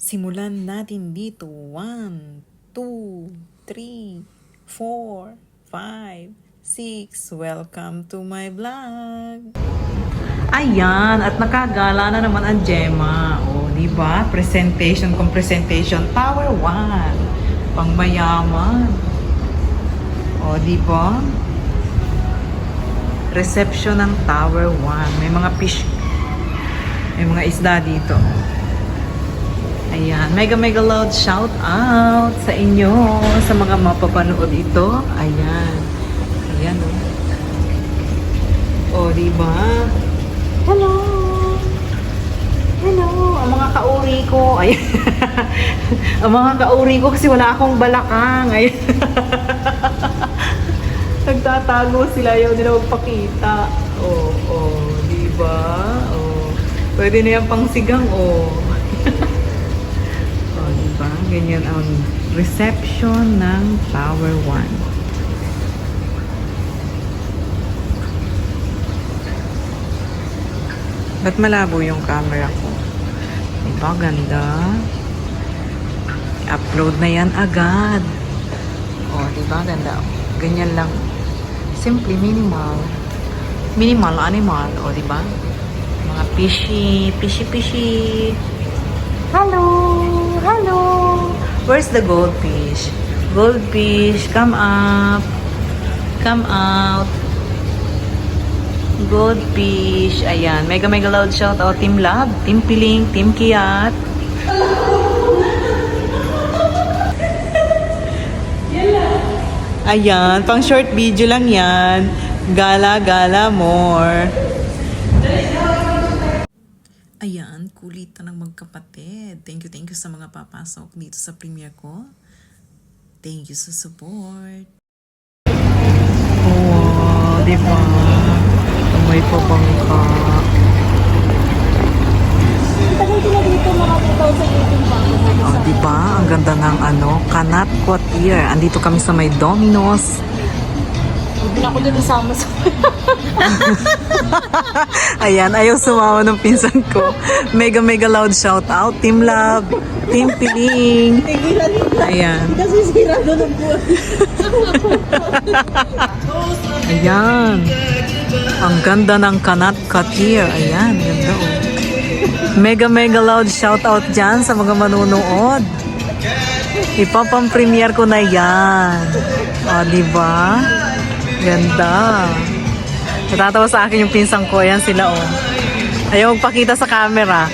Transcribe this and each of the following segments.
Simulan natin dito. 1, 2, 3, 4, 5, 6. Welcome to my vlog. Ayan, at nakagala na naman ang Gemma. O, di ba? Presentation kung presentation. Tower 1. Pangmayaman. O, di ba? Reception ng Tower 1. May mga fish. May mga isda dito. Ayan, mega loud shout out sa inyo, sa mga mapapanood ito. Ayan. Ayan oh. Di ba? Hello. Hello, ang mga kauri ko. Ayan. Ang mga kauri ko kasi wala akong balakang. Ayan. Nagtatago sila, ayaw nila magpakita. Di ba? Pwede na yan pang sigang, diba? Ganyan ang reception ng Tower 1. Ba't malabo yung camera ko? Diba? Ganda. I-upload na yan agad. Diba? Ganda. Ganyan lang. Simply minimal. Minimal animal. Diba? Mga fishy. Hello! Hello! Where's the goldfish? Goldfish, come up. Come out. Goldfish. Ayan. Mega loud shout out. Team Lab, Team Piling, Team Kiat. Ayan. Pang short video lang yan. Gala more. Ayan, kulitan ng magkapatid. Thank you sa mga papasok dito sa premiere ko. Thank you sa support. Diba? May pabangka. Tagal ko na dito mga 2018 pa. Diba? Ang ganda ng Kanat Quartier. Andito kami sa may Domino's. Hindi na ako dito sama sa... Ayan, ayaw sumama ng pinsan ko. Mega loud shout out. Team Love, Team Piling. Ayan. Kasi sira doon ang buwan. Ayan. Ang ganda ng Kanat Quartier. Ayan, ganda Mega loud shout out dyan sa mga manunood. Ipapang-premiere ko na yan. Diba? Ganda. Natatawa sa akin yung pinsang ko. Ayan sila Ayaw magpakita sa camera.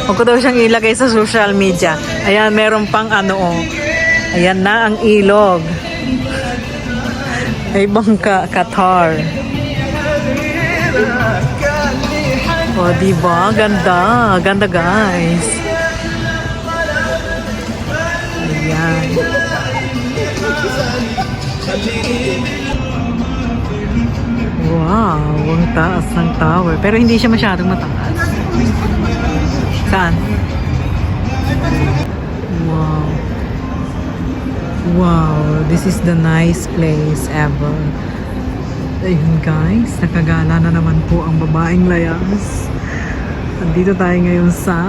Huwag ko daw siyang ilagay sa social media. Ayan, meron pang Ayan na ang ilog. May bangka, Qatar. Diba? Ganda. Ganda, guys. Ayan. Wow, ang taas ng tower. Pero hindi siya masyadong mataas. Saan? Wow. Wow, this is the nice place ever. Ayun guys, nakagala na naman po ang babaeng layas. Andito tayo ngayon sa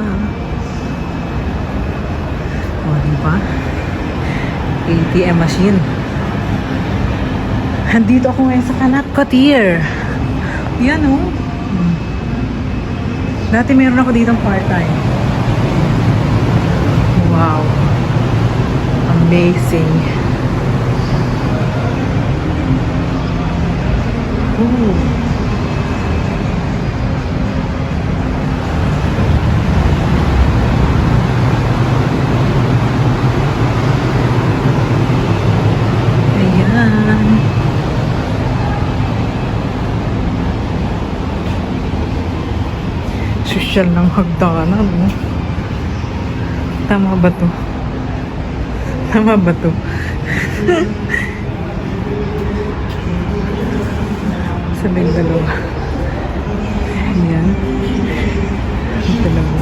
diba? ATM machine. Andito ako ngayon sa Kanat Quartier. Yan Dati meron ako ditong part-time. Wow. Amazing. Ayan. Social ng hagdanan, Tama ba to? Tama ba to? Sabing dalawa. Ayan. Dalawa.